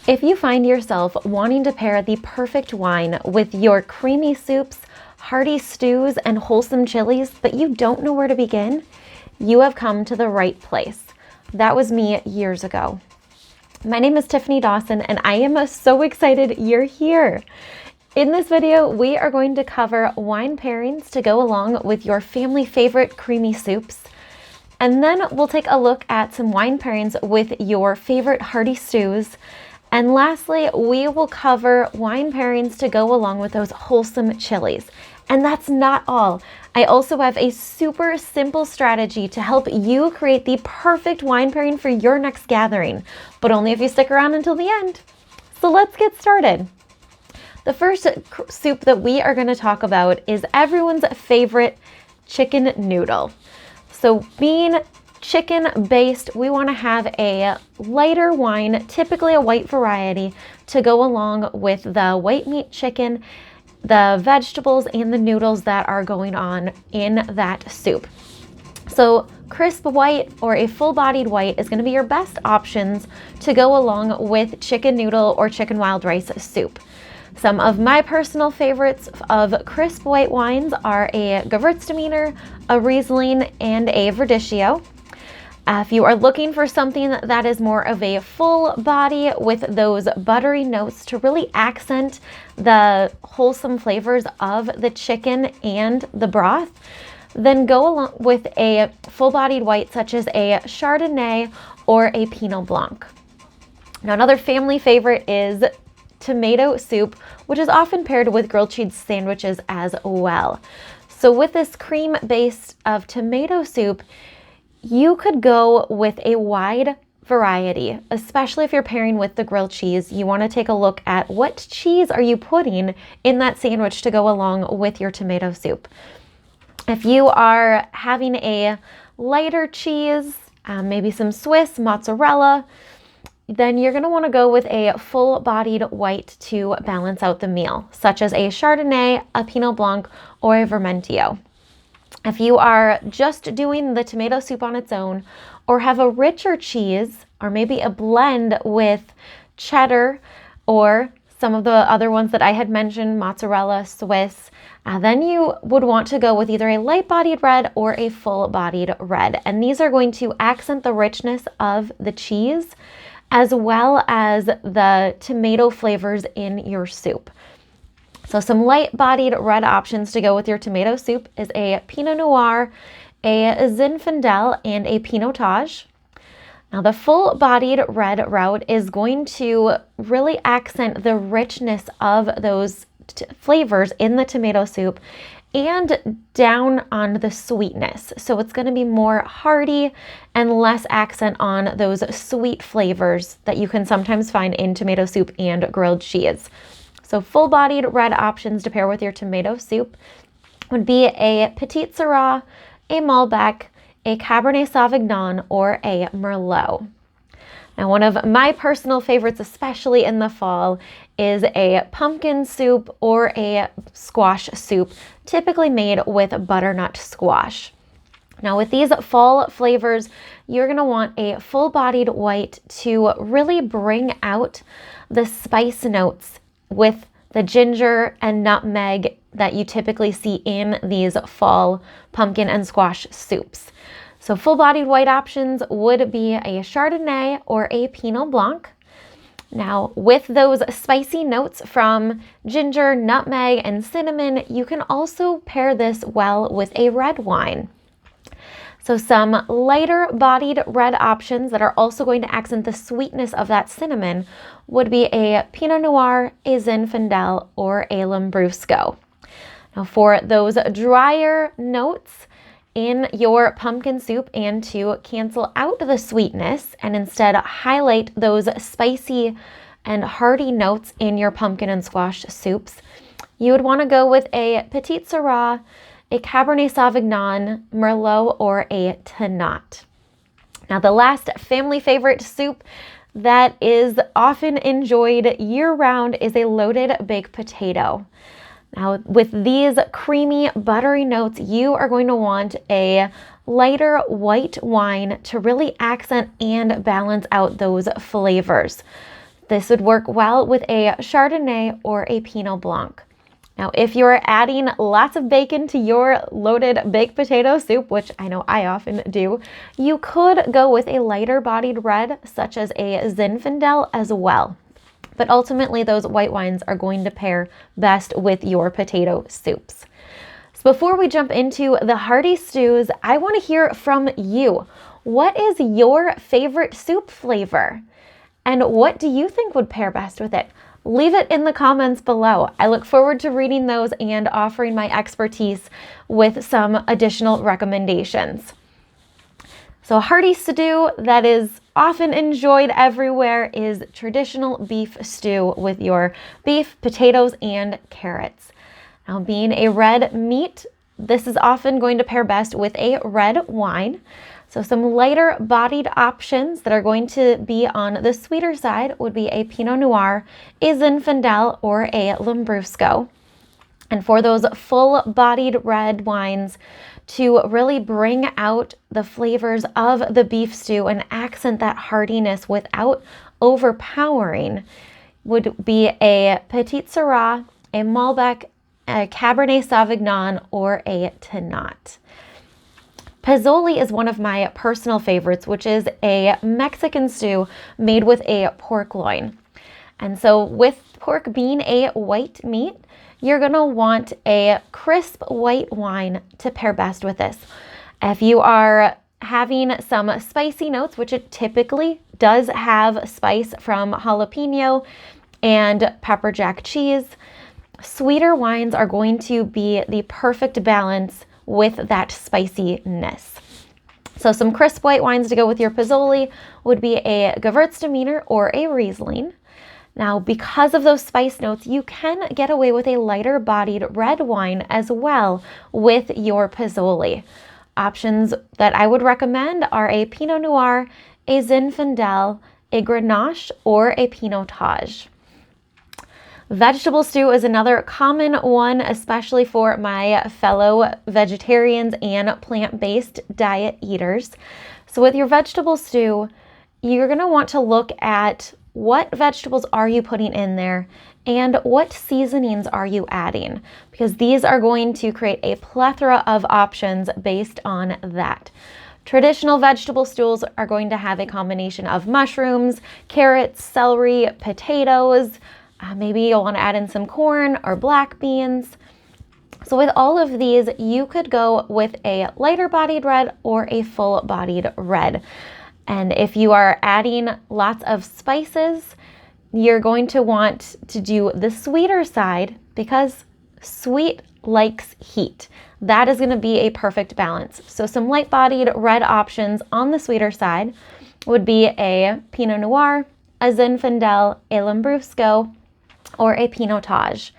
If you find yourself wanting to pair the perfect wine with your creamy soups, hearty stews, and wholesome chilies, but you don't know where to begin, you have come to the right place. That was me years ago. My name is Tiffany Dawson, and I am so excited you're here. In this video, we are going to cover wine pairings to go along with your family favorite creamy soups. And then we'll take a look at some wine pairings with your favorite hearty stews. And lastly, we will cover wine pairings to go along with those wholesome chilies. And that's not all. I also have a super simple strategy to help you create the perfect wine pairing for your next gathering, but only if you stick around until the end. So let's get started. The first soup that we are going to talk about is everyone's favorite chicken noodle. So being chicken based, we want to have a lighter wine, typically a white variety, to go along with the white meat chicken, the vegetables, and the noodles that are going on in that soup. So crisp white or a full-bodied white is going to be your best options to go along with chicken noodle or chicken wild rice soup. Some of my personal favorites of crisp white wines are a Gewürztraminer, a Riesling, and a Verdicchio. If you are looking for something that is more of a full body with those buttery notes to really accent the wholesome flavors of the chicken and the broth, then go along with a full-bodied white such as a Chardonnay or a Pinot Blanc. Now, another family favorite is tomato soup, which is often paired with grilled cheese sandwiches as well. So with this cream base of tomato soup, you could go with a wide variety, especially if you're pairing with the grilled cheese. You want to take a look at what cheese are you putting in that sandwich to go along with your tomato soup. If you are having a lighter cheese, maybe some Swiss, mozzarella, then you're going to want to go with a full-bodied white to balance out the meal, such as a Chardonnay, a Pinot Blanc, or a Vermentino. If you are just doing the tomato soup on its own, or have a richer cheese, or maybe a blend with cheddar, or some of the other ones that I had mentioned, mozzarella, Swiss, then you would want to go with either a light-bodied red or a full-bodied red. And these are going to accent the richness of the cheese, as well as the tomato flavors in your soup. So some light-bodied red options to go with your tomato soup is a Pinot Noir, a Zinfandel, and a Pinotage. Now the full-bodied red route is going to really accent the richness of those flavors in the tomato soup and down on the sweetness. So it's going to be more hearty and less accent on those sweet flavors that you can sometimes find in tomato soup and grilled cheese. So full-bodied red options to pair with your tomato soup would be a Petit Syrah, a Malbec, a Cabernet Sauvignon, or a Merlot. Now, one of my personal favorites, especially in the fall, is a pumpkin soup or a squash soup, typically made with butternut squash. Now, with these fall flavors, you're going to want a full-bodied white to really bring out the spice notes with the ginger and nutmeg that you typically see in these fall pumpkin and squash soups. So full-bodied white options would be a Chardonnay or a Pinot Blanc. Now, with those spicy notes from ginger, nutmeg, and cinnamon, you can also pair this well with a red wine. So some lighter bodied red options that are also going to accent the sweetness of that cinnamon would be a Pinot Noir, a Zinfandel, or a Lambrusco. Now for those drier notes in your pumpkin soup and to cancel out the sweetness and instead highlight those spicy and hearty notes in your pumpkin and squash soups, you would want to go with a Petit Syrah, a Cabernet Sauvignon, Merlot, or a Tannat. Now the last family favorite soup that is often enjoyed year-round is a loaded baked potato. Now with these creamy, buttery notes, you are going to want a lighter white wine to really accent and balance out those flavors. This would work well with a Chardonnay or a Pinot Blanc. Now, if you're adding lots of bacon to your loaded baked potato soup, which I know I often do, you could go with a lighter bodied red, such as a Zinfandel as well. But ultimately, those white wines are going to pair best with your potato soups. So before we jump into the hearty stews, I want to hear from you. What is your favorite soup flavor? And what do you think would pair best with it? Leave it in the comments below. I look forward to reading those and offering my expertise with some additional recommendations. So a hearty stew that is often enjoyed everywhere is traditional beef stew with your beef, potatoes, and carrots. Now, being a red meat, this is often going to pair best with a red wine. So some lighter bodied options that are going to be on the sweeter side would be a Pinot Noir, a Zinfandel, or a Lambrusco. And for those full bodied red wines to really bring out the flavors of the beef stew and accent that heartiness without overpowering would be a Petit Syrah, a Malbec, a Cabernet Sauvignon, or a Tannat. Pozole is one of my personal favorites, which is a Mexican stew made with a pork loin. And so with pork being a white meat, you're gonna want a crisp white wine to pair best with this. If you are having some spicy notes, which it typically does have spice from jalapeno and pepper jack cheese, sweeter wines are going to be the perfect balance with that spiciness. So some crisp white wines to go with your pozole would be a Gewürztraminer or a Riesling. Now, because of those spice notes, you can get away with a lighter bodied red wine as well with your pozole. Options that I would recommend are a Pinot Noir, a Zinfandel, a Grenache, or a Pinotage. Vegetable stew is another common one, especially for my fellow vegetarians and plant-based diet eaters. So with your vegetable stew, you're going to want to look at what vegetables are you putting in there and what seasonings are you adding, because these are going to create a plethora of options based on that. Traditional vegetable stews are going to have a combination of mushrooms, carrots, celery, potatoes. Maybe you'll want to add in some corn or black beans. So with all of these, you could go with a lighter bodied red or a full bodied red. And if you are adding lots of spices, you're going to want to do the sweeter side because sweet likes heat. That is going to be a perfect balance. So some light bodied red options on the sweeter side would be a Pinot Noir, a Zinfandel, a Lambrusco, or a Pinotage.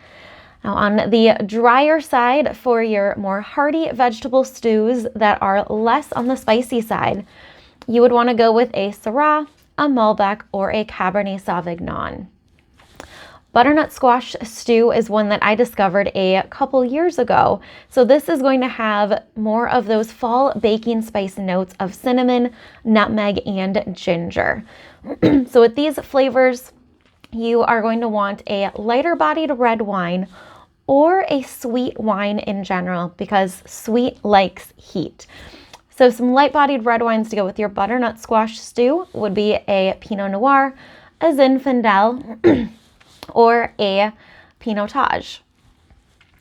Now on the drier side, for your more hearty vegetable stews that are less on the spicy side, you would want to go with a Syrah, a Malbec, or a Cabernet Sauvignon. Butternut squash stew is one that I discovered a couple years ago. So this is going to have more of those fall baking spice notes of cinnamon, nutmeg, and ginger. So with these flavors, you are going to want a lighter bodied red wine or a sweet wine in general because sweet likes heat. So some light bodied red wines to go with your butternut squash stew would be a Pinot Noir, a Zinfandel, or a Pinotage.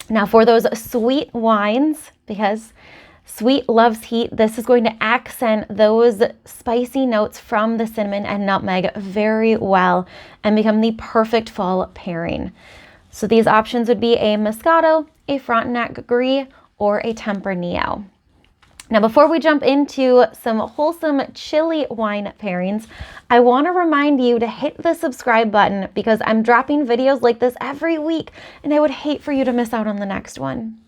Now for those sweet wines, because sweet loves heat, this is going to accent those spicy notes from the cinnamon and nutmeg very well and become the perfect fall pairing. So these options would be a Moscato, a Frontenac Gris, or a Tempranillo. Now, before we jump into some wholesome chili wine pairings, I want to remind you to hit the subscribe button because I'm dropping videos like this every week and I would hate for you to miss out on the next one.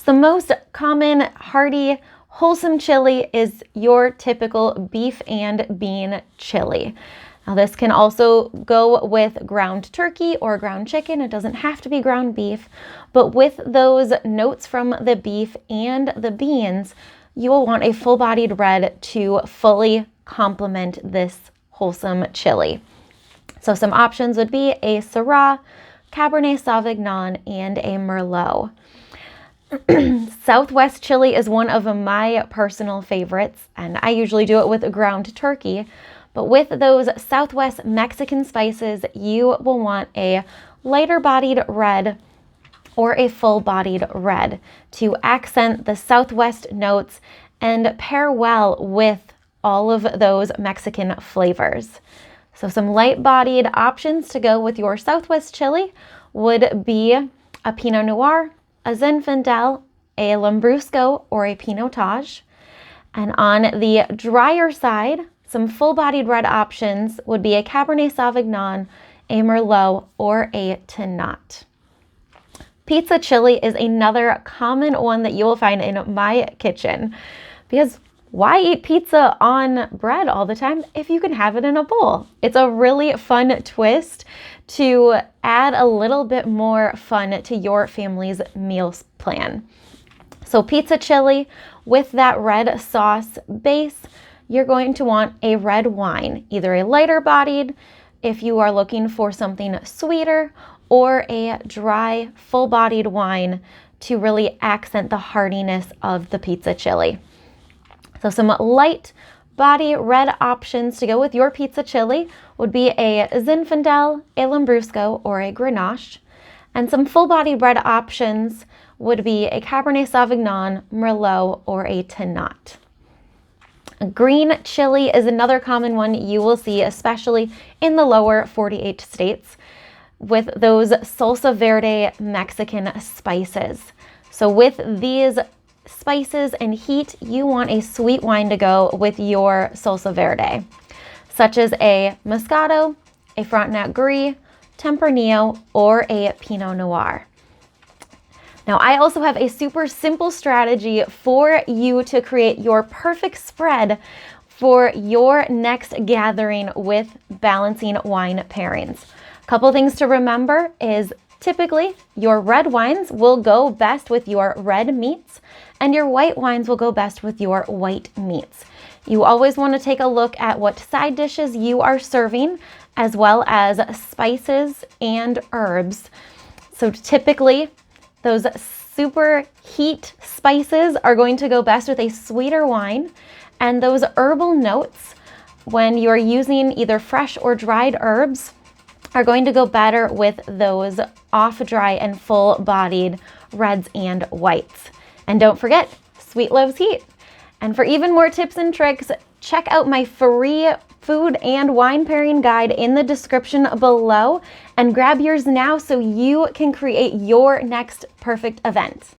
The most common hearty wholesome chili is your typical beef and bean chili. Now this can also go with ground turkey or ground chicken. It doesn't have to be ground beef, but with those notes from the beef and the beans, you will want a full-bodied red to fully complement this wholesome chili. So some options would be a Syrah, Cabernet Sauvignon, and a Merlot. Southwest chili is one of my personal favorites, and I usually do it with ground turkey. But with those Southwest Mexican spices, you will want a lighter bodied red or a full bodied red to accent the Southwest notes and pair well with all of those Mexican flavors. So some light bodied options to go with your Southwest chili would be a Pinot Noir, a Zinfandel, a Lambrusco, or a Pinotage. And on the drier side, some full-bodied red options would be a Cabernet Sauvignon, a Merlot, or a Tannat. Pizza chili is another common one that you will find in my kitchen, because why eat pizza on bread all the time if you can have it in a bowl? It's a really fun twist to add a little bit more fun to your family's meals plan. So pizza chili with that red sauce base, you're going to want a red wine, either a lighter bodied if you are looking for something sweeter, or a dry, full-bodied wine to really accent the heartiness of the pizza chili. So some light body red options to go with your pizza chili would be a Zinfandel, a Lambrusco, or a Grenache. And some full-bodied red options would be a Cabernet Sauvignon, Merlot, or a Tannat. Green chili is another common one you will see, especially in the lower 48 states, with those salsa verde Mexican spices. So with these spices and heat, you want a sweet wine to go with your salsa verde, such as a Moscato, a Frontenac Gris, Tempranillo, or a Pinot Noir. Now, I also have a super simple strategy for you to create your perfect spread for your next gathering with balancing wine pairings. A couple things to remember is typically your red wines will go best with your red meats, and your white wines will go best with your white meats. You always want to take a look at what side dishes you are serving, as well as spices and herbs. So typically, those super heat spices are going to go best with a sweeter wine, and those herbal notes, when you're using either fresh or dried herbs, are going to go better with those off-dry and full-bodied reds and whites. And don't forget, sweet loves heat. And for even more tips and tricks, check out my free food and wine pairing guide in the description below and grab yours now so you can create your next perfect event.